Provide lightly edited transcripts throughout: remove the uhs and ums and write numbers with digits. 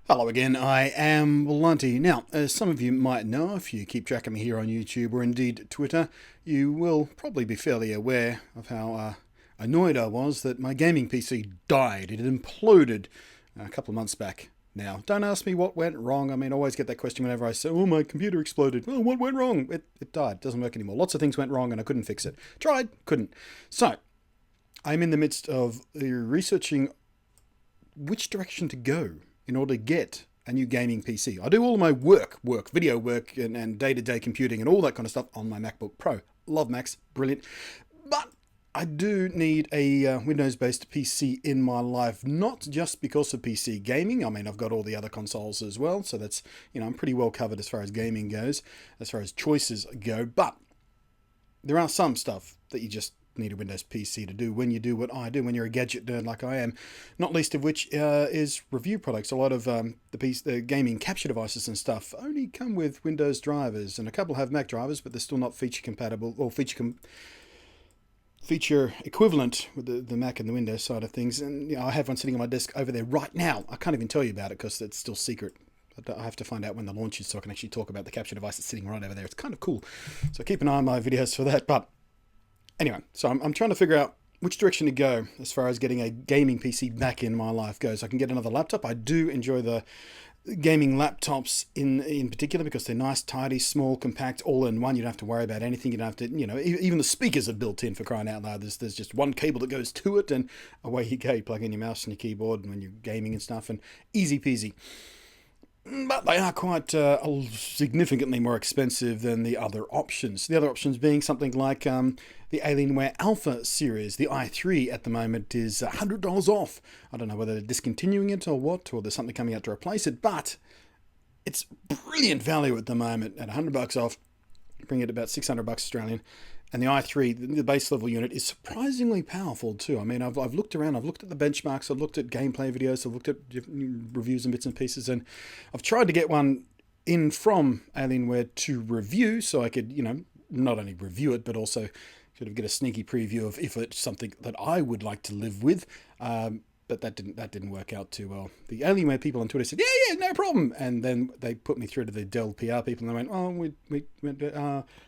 Hello again, I am Blunty. Now, as some of you might know, if you keep track of me here on YouTube or indeed Twitter, you will probably be fairly aware of how annoyed I was that my gaming PC died. It had imploded a couple of months back. Now, don't ask me what went wrong. I mean, I always get that question whenever I say, oh, my computer exploded. Well, what went wrong? It died. It doesn't work anymore. Lots of things went wrong and I couldn't fix it. Tried, couldn't. So, I'm in the midst of researching which direction to go in order to get a new gaming PC. I do all of my video work and day-to-day computing and all that kind of stuff on my MacBook Pro. Love Macs, brilliant. But I do need a Windows-based PC in my life, not just because of PC gaming. I mean, I've got all the other consoles as well, so that's, I'm pretty well covered as far as gaming goes, as far as choices go. But there are some stuff that you just need a Windows PC to do when you do what I do, when you're a gadget nerd like I am, not least of which is review products. A lot of the gaming capture devices and stuff only come with Windows drivers, and a couple have Mac drivers, but they're still not feature compatible or feature equivalent with the Mac and the Windows side of things. And I have one sitting on my desk over there right now. I can't even tell you about it because it's still secret. I have to find out when the launch is so I can actually talk about the capture device that's sitting right over there. It's kind of cool. So keep an eye on my videos for that. But anyway, so I'm trying to figure out which direction to go as far as getting a gaming PC back in my life goes. I can get another laptop. I do enjoy the gaming laptops in particular because they're nice, tidy, small, compact, all in one. You don't have to worry about anything. You don't have to, even the speakers are built in, for crying out loud. There's just one cable that goes to it and away you go. You plug in your mouse and your keyboard when you're gaming and stuff, and easy peasy. But they are quite significantly more expensive than the other options. The other options being something like the Alienware Alpha series. The i3 at the moment is $100 off. I don't know whether they're discontinuing it or what, or there's something coming out to replace it, but it's brilliant value at the moment at $100 off. Bring it about $600 Australian. And the i3, the base level unit, is surprisingly powerful too. I mean, I've looked around, I've looked at the benchmarks, I've looked at gameplay videos, I've looked at reviews and bits and pieces, and I've tried to get one in from Alienware to review so I could, not only review it, but also sort of get a sneaky preview of if it's something that I would like to live with. But that didn't work out too well. The Alienware people on Twitter said, yeah, no problem. And then they put me through to the Dell PR people and they went, oh, we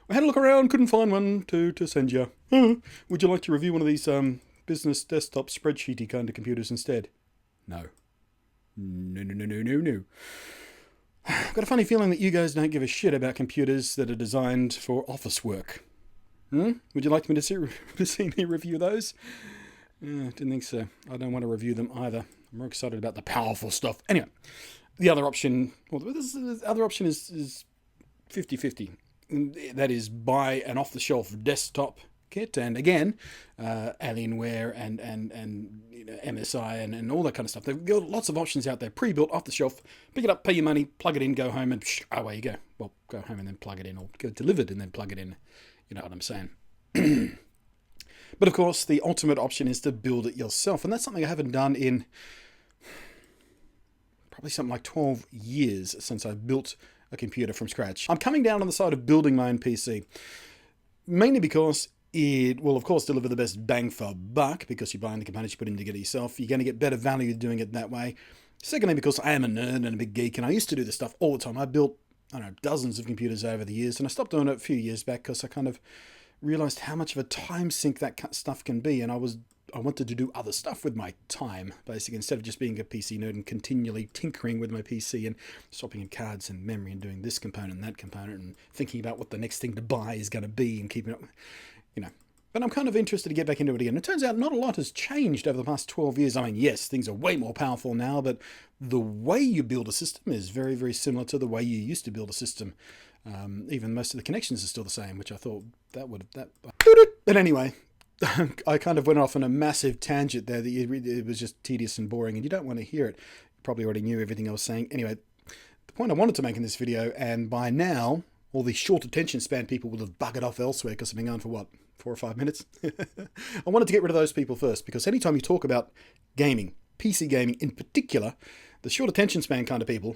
had a look around, couldn't find one to send you. Would you like to review one of these business desktop spreadsheety kind of computers instead? No. No. I've got a funny feeling that you guys don't give a shit about computers that are designed for office work. Would you like me to see me review those? Didn't think so. I don't want to review them either. I'm more excited about the powerful stuff. Anyway, the other option, is 50-50. That is, buy an off-the-shelf desktop kit, and again, Alienware and MSI and all that kind of stuff. They've got lots of options out there, pre-built, off-the-shelf. Pick it up, pay your money, plug it in, go home, and away you go. Well, go home and then plug it in, or go delivered and then plug it in. You know what I'm saying? But of course, the ultimate option is to build it yourself. And that's something I haven't done in probably something like 12 years since I've built a computer from scratch. I'm coming down on the side of building my own PC, mainly because it will, of course, deliver the best bang for buck, because you're buying the components, you put in together yourself. You're going to get better value doing it that way. Secondly, because I am a nerd and a big geek, and I used to do this stuff all the time. I built, dozens of computers over the years, and I stopped doing it a few years back because I kind of realized how much of a time sink that stuff can be, and I wanted to do other stuff with my time, basically, instead of just being a PC nerd and continually tinkering with my PC and swapping in cards and memory and doing this component and that component and thinking about what the next thing to buy is going to be and keeping up, But I'm kind of interested to get back into it again. It turns out not a lot has changed over the past 12 years. I mean, yes, things are way more powerful now, but the way you build a system is very, very similar to the way you used to build a system. Even most of the connections are still the same, which I thought But anyway, I kind of went off on a massive tangent there. It was just tedious and boring, and you don't want to hear it. You probably already knew everything I was saying. Anyway, the point I wanted to make in this video, and by now, all the short attention span people will have buggered off elsewhere because I've been going for, 4 or 5 minutes? I wanted to get rid of those people first, because anytime you talk about gaming, PC gaming in particular, the short attention span kind of people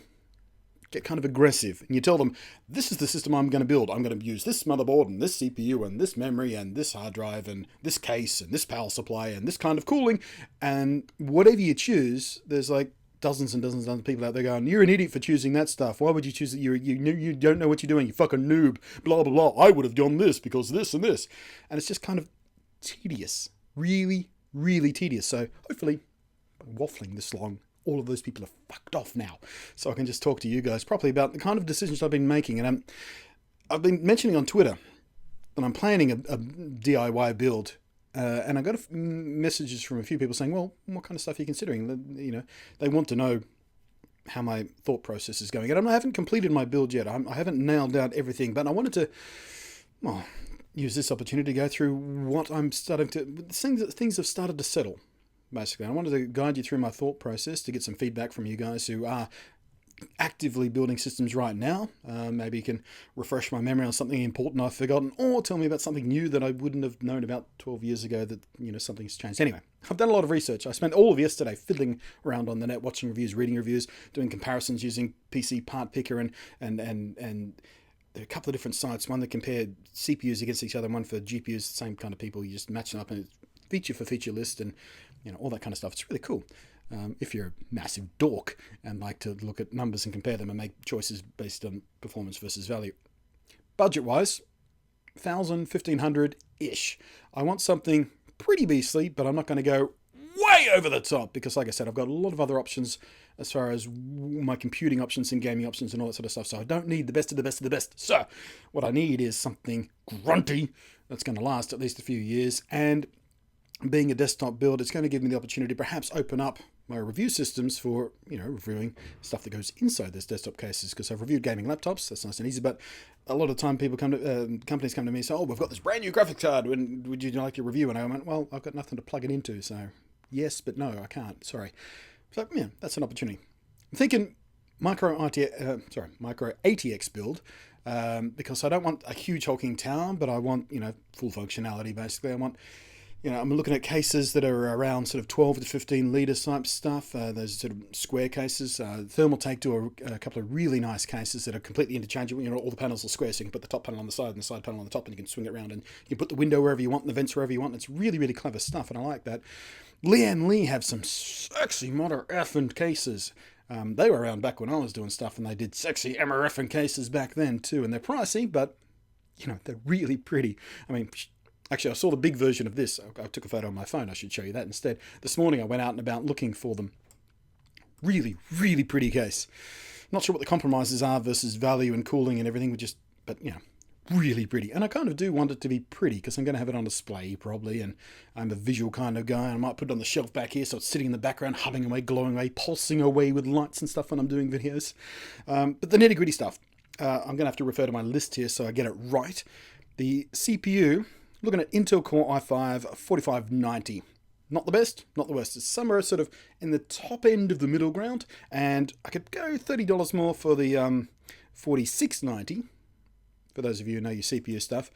get kind of aggressive, and you tell them, this is the system I'm going to build. I'm going to use this motherboard and this CPU and this memory and this hard drive and this case and this power supply and this kind of cooling, and whatever you choose, there's like dozens and dozens of people out there going, "You're an idiot for choosing that stuff. Why would you choose it? You don't know what you're doing. You fucking noob. Blah blah blah. I would have done this because this and this." And it's just kind of tedious, really, really tedious. So hopefully, by waffling this long, all of those people are fucked off now, so I can just talk to you guys properly about the kind of decisions I've been making. And I've been mentioning on Twitter that I'm planning a DIY build. And I got messages from a few people saying, "Well, what kind of stuff are you considering?" You know, they want to know how my thought process is going. And I haven't completed my build yet. I haven't nailed down everything, but I wanted to, well, use this opportunity to go through what I'm starting to, things have started to settle. Basically, I wanted to guide you through my thought process to get some feedback from you guys who are actively building systems right now. Maybe you can refresh my memory on something important I've forgotten, or tell me about something new that I wouldn't have known about 12 years ago that, you know, something's changed. Anyway, I've done a lot of research. I spent all of yesterday fiddling around on the net, watching reviews, reading reviews, doing comparisons using PC Part Picker and there are a couple of different sites, one that compared CPUs against each other, and one for GPUs, the same kind of people. You just match them up and it's feature for feature list and, you know, all that kind of stuff. It's really cool. If you're a massive dork and like to look at numbers and compare them and make choices based on performance versus value. Budget-wise, 1,000, 1,500-ish. I want something pretty beastly, but I'm not going to go way over the top because, like I said, I've got a lot of other options as far as my computing options and gaming options and all that sort of stuff. So I don't need the best of the best of the best. So what I need is something grunty that's going to last at least a few years. And being a desktop build, it's going to give me the opportunity to perhaps open up my review systems for, you know, reviewing stuff that goes inside those desktop cases, because I've reviewed gaming laptops. That's nice and easy, but a lot of the time people come to companies come to me and say, "Oh, we've got this brand new graphics card, would you like to review?" And I went, "Well, I've got nothing to plug it into, so yes, but no, I can't, sorry." So yeah, that's an opportunity. I'm thinking micro ATX build, because I don't want a huge hulking tower, but I want, you know, full functionality. Basically, I want, you know, I'm looking at cases that are around sort of 12 to 15 litre type stuff. Those sort of square cases. Thermaltake do a couple of really nice cases that are completely interchangeable. You know, all the panels are square, so you can put the top panel on the side and the side panel on the top, and you can swing it around, and you can put the window wherever you want and the vents wherever you want. It's really, really clever stuff, and I like that. Lian Li have some sexy mother effing cases. They were around back when I was doing stuff, and they did sexy MRFing cases back then too, and they're pricey, but, you know, they're really pretty. I mean, actually, I saw the big version of this. I took a photo on my phone. I should show you that instead. This morning I went out and about looking for them. Really, really pretty case. Not sure what the compromises are versus value and cooling and everything, but, you know, really pretty. And I kind of do want it to be pretty because I'm going to have it on display probably, and I'm a visual kind of guy. I might put it on the shelf back here so it's sitting in the background, humming away, glowing away, pulsing away with lights and stuff when I'm doing videos. But the nitty-gritty stuff, I'm going to have to refer to my list here so I get it right. The CPU, looking at Intel Core i5 4590. Not the best, not the worst. It's somewhere sort of in the top end of the middle ground, and I could go $30 more for the 4690, for those of you who know your CPU stuff.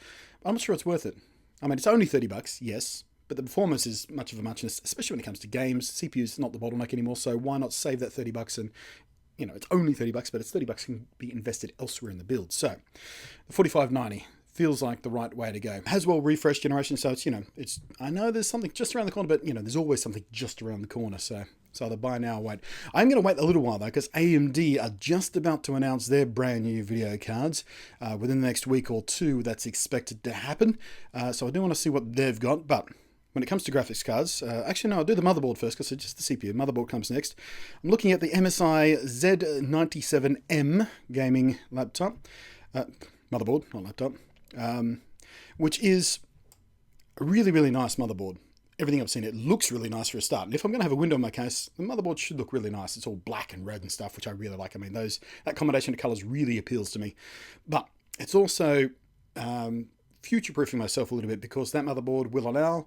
I'm not sure it's worth it. I mean, it's only $30, yes, but the performance is much of a muchness, especially when it comes to games. CPU's not the bottleneck anymore, so why not save that $30 and, you know, it's only $30, but it's $30 can be invested elsewhere in the build. So, the 4590 feels like the right way to go. Has well refresh generation, so it's, you know, it's, I know there's something just around the corner, but, you know, there's always something just around the corner, so it's either buy now or wait. I'm going to wait a little while though, because AMD are just about to announce their brand new video cards within the next week or two. That's expected to happen, so I do want to see what they've got. But when it comes to graphics cards, actually no, I'll do the motherboard first because it's just the CPU. Motherboard comes next. I'm looking at the MSI Z97M gaming laptop, motherboard, not laptop. Which is a really, really nice motherboard. Everything I've seen, it looks really nice for a start. And if I'm going to have a window in my case, the motherboard should look really nice. It's all black and red and stuff, which I really like. I mean, that combination of colors really appeals to me. But it's also future-proofing myself a little bit because that motherboard will allow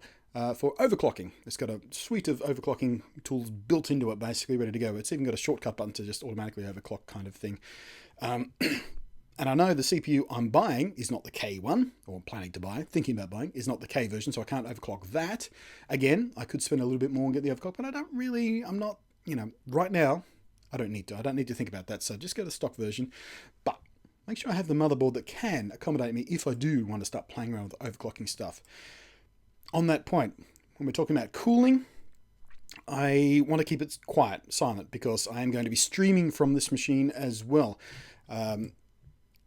for overclocking. It's got a suite of overclocking tools built into it, basically ready to go. It's even got a shortcut button to just automatically overclock kind of thing. And I know the CPU I'm buying is not the K one, or planning to buy, thinking about buying, is not the K version, so I can't overclock that. Again, I could spend a little bit more and get the overclock, but I'm not, you know, right now, I don't need to think about that, so just go to the stock version. But make sure I have the motherboard that can accommodate me if I do want to start playing around with overclocking stuff. On that point, when we're talking about cooling, I want to keep it quiet, silent, because I am going to be streaming from this machine as well. And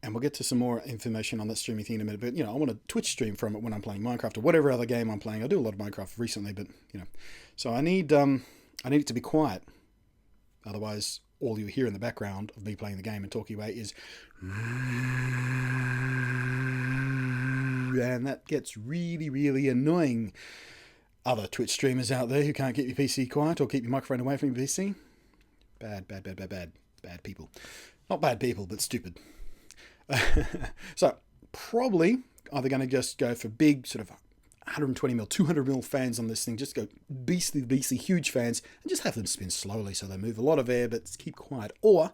we'll get to some more information on that streaming thing in a minute. But, I want to Twitch stream from it when I'm playing Minecraft or whatever other game I'm playing. I do a lot of Minecraft recently, but, So I need it to be quiet. Otherwise, all you hear in the background of me playing the game and talking away is... And that gets really, really annoying. Other Twitch streamers out there who can't keep your PC quiet or keep your microphone away from your PC. Bad people. Not bad people, but stupid. So, probably either going to just go for big sort of 120mm, 200mm fans on this thing. Just go beastly, huge fans and just have them spin slowly so they move a lot of air but keep quiet. Or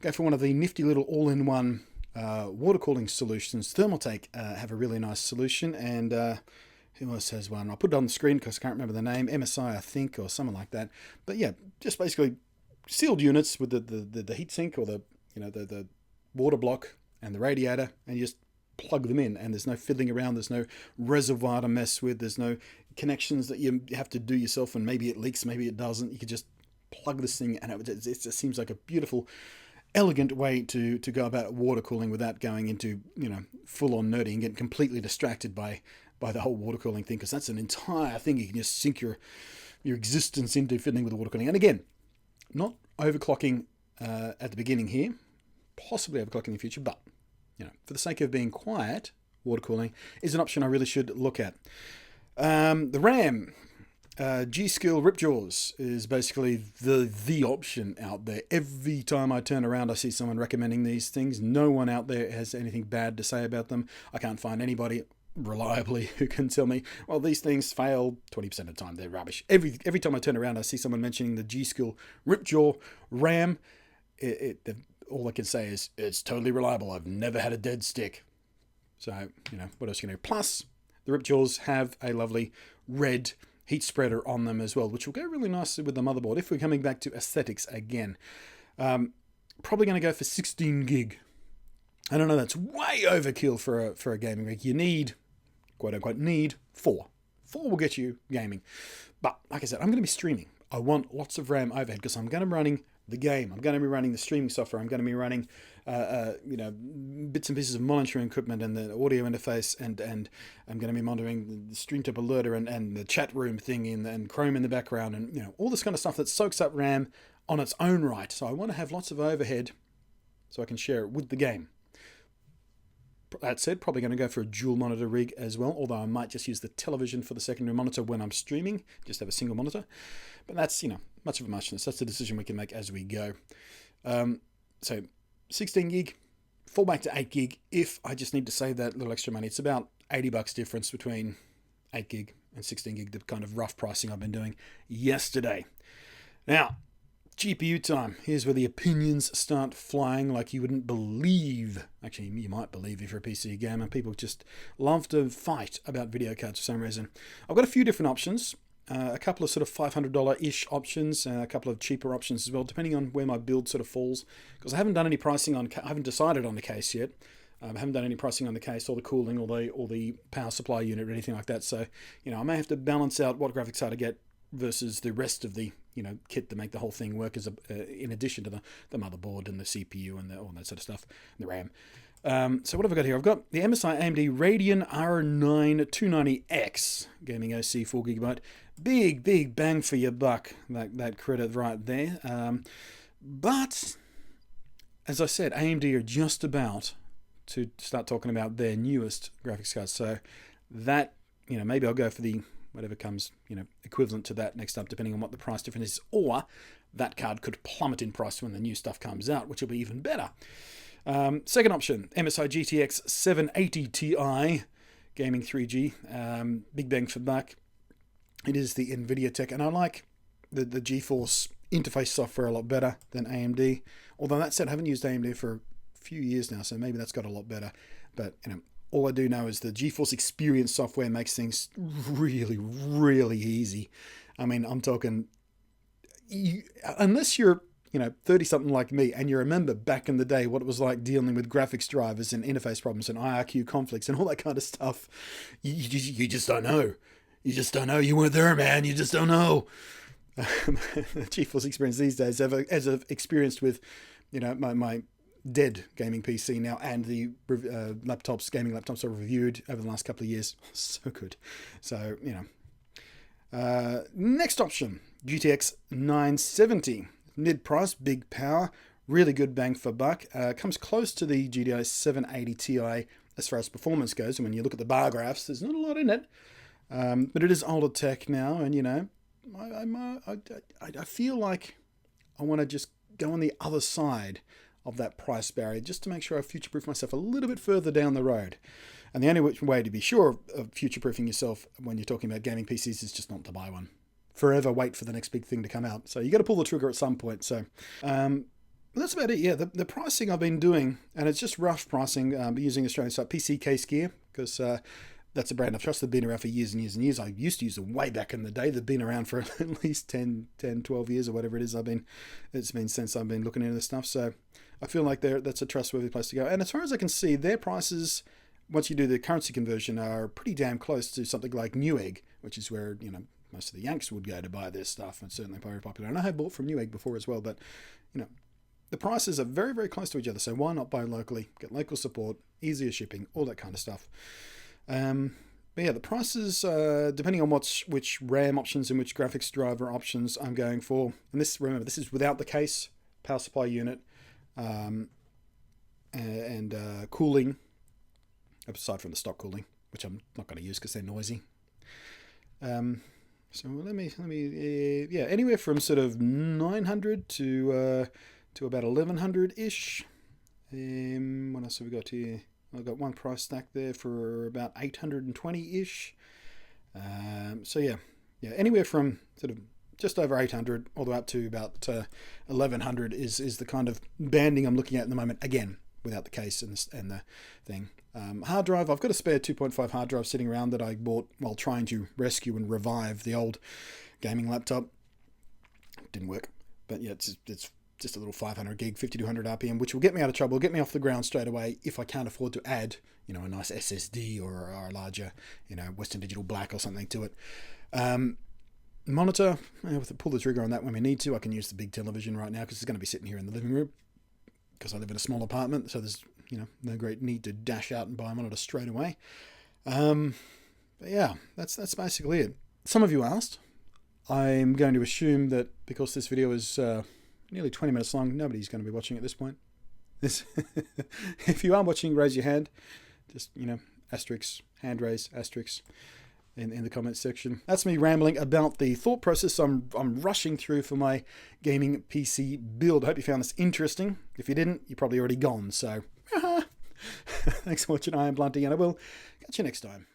go for one of the nifty little all-in-one water cooling solutions. Thermaltake have a really nice solution, and who else has one? I'll put it on the screen because I can't remember the name. MSI, I think, or something like that. But yeah, just basically sealed units with the heatsink or the water block and the radiator, and you just plug them in, and there's no fiddling around, there's no reservoir to mess with, there's no connections that you have to do yourself, and maybe it leaks, maybe it doesn't. You could just plug this thing, and it just seems like a beautiful, elegant way to go about water cooling without going into full-on nerdy and getting completely distracted by the whole water cooling thing, because that's an entire thing you can just sink your existence into, fiddling with the water cooling. And again, not overclocking at the beginning here, possibly overclocking in the future, but for the sake of being quiet, water cooling is an option I really should look at. The RAM, g.Skill Ripjaws is basically the option out there. Every time I turn around, I see someone recommending these things. No one out there has anything bad to say about them. I can't find anybody reliably who can tell me, well, these things fail 20% of the time. They're rubbish. Every time I turn around, I see someone mentioning the g.Skill Ripjaw RAM. All I can say is it's totally reliable. I've never had a dead stick. So, what else can you do? Plus, the Ripjaws have a lovely red heat spreader on them as well, which will go really nicely with the motherboard. If we're coming back to aesthetics again, probably going to go for 16 gig. I don't know, that's way overkill for a gaming rig. You need, quote unquote, need 4. 4 will get you gaming. But, like I said, I'm going to be streaming. I want lots of RAM overhead because I'm going to be running the game. I'm going to be running the streaming software. I'm going to be running, bits and pieces of monitoring equipment and the audio interface, and I'm going to be monitoring the StreamTip alerter and the chat room thing and Chrome in the background, and all this kind of stuff that soaks up RAM on its own right. So I want to have lots of overhead so I can share it with the game. That said, probably going to go for a dual monitor rig as well, although I might just use the television for the secondary monitor when I'm streaming, just have a single monitor. But that's, much of a muchness. That's a decision we can make as we go. So 16 gig, fall back to 8 gig if I just need to save that little extra money. It's about $80 difference between 8 gig and 16 gig, the kind of rough pricing I've been doing yesterday. Now, GPU time. Here's where the opinions start flying like you wouldn't believe. Actually, you might believe if you're a PC gamer. People just love to fight about video cards for some reason. I've got a few different options. A couple of sort of $500-ish options, a couple of cheaper options as well, depending on where my build sort of falls. Because I haven't done any pricing on, I haven't decided on the case yet. I haven't done any pricing on the case or the cooling or the power supply unit or anything like that. So, I may have to balance out what graphics card to get versus the rest of the kit to make the whole thing work as in addition to the motherboard and the CPU and all that sort of stuff, and the RAM. So what have I got here? I've got the MSI AMD Radeon R9 290X gaming OC 4GB. Big bang for your buck, that credit right there. But as I said, AMD are just about to start talking about their newest graphics cards. So that, maybe I'll go for the whatever comes, equivalent to that next up, depending on what the price difference is. Or that card could plummet in price when the new stuff comes out, which will be even better. Second option, MSI GTX 780 Ti, gaming 3G, big bang for buck. It is the NVIDIA tech, and I like the GeForce interface software a lot better than AMD. Although that said, I haven't used AMD for a few years now, so maybe that's got a lot better. But, all I do know is the GeForce Experience software makes things really, really easy. I mean, I'm talking, unless you're, 30-something like me, and you remember back in the day what it was like dealing with graphics drivers and interface problems and IRQ conflicts and all that kind of stuff, you just don't know. You just don't know. You weren't there, man. You just don't know. the GeForce experience these days, as I've experienced with, my dead gaming PC now, and the gaming laptops I've reviewed over the last couple of years. So good. So, next option, GTX 970. Mid price, big power, really good bang for buck. Comes close to the GTX 780 Ti as far as performance goes. And when you look at the bar graphs, there's not a lot in it. But it is older tech now, and I feel like I want to just go on the other side of that price barrier just to make sure I future-proof myself a little bit further down the road. And the only way to be sure of future-proofing yourself when you're talking about gaming PCs is just not to buy one. Forever wait for the next big thing to come out. So you got to pull the trigger at some point. So that's about it. Yeah, the pricing I've been doing, and it's just rough pricing, using Australian site PC Case Gear, because that's a brand I've trusted. They've been around for years and years and years. I used to use them way back in the day. They've been around for at least 10, 12 years or whatever it is. It's been since I've been looking into this stuff. So I feel like that's a trustworthy place to go. And as far as I can see, their prices, once you do the currency conversion, are pretty damn close to something like Newegg, which is where, most of the Yanks would go to buy their stuff, and certainly very popular. And I have bought from Newegg before as well, but, the prices are very, very close to each other. So why not buy locally, get local support, easier shipping, all that kind of stuff. But yeah, the prices, depending on which RAM options and which graphics driver options I'm going for. And remember, this is without the case, power supply unit, and cooling, aside from the stock cooling, which I'm not going to use because they're noisy. So let me anywhere from sort of 900 to about 1100-ish. What else have we got here? I've got one price stack there for about 820-ish. So yeah, anywhere from sort of just over 800 all the way up to about 1100 is the kind of banding I'm looking at the moment. Again, without the case and the thing. Hard drive, I've got a spare 2.5 hard drive sitting around that I bought while trying to rescue and revive the old gaming laptop. Didn't work, but yeah, it's just a little 500 gig, 5200 RPM, which will get me out of trouble, get me off the ground straight away if I can't afford to add, a nice SSD or a larger, Western Digital Black or something to it. Monitor, we'll pull the trigger on that when we need to. I can use the big television right now because it's going to be sitting here in the living room because I live in a small apartment, so there's no great need to dash out and buy a monitor straight away. But yeah, that's basically it. Some of you asked. I'm going to assume that because this video is nearly 20 minutes long, nobody's going to be watching at this point. If you are watching, raise your hand. Just, asterisk, hand raise, asterisk in the comments section. That's me rambling about the thought process I'm rushing through for my gaming PC build. I hope you found this interesting. If you didn't, you're probably already gone. So, thanks for watching. I am Blunty, and I will catch you next time.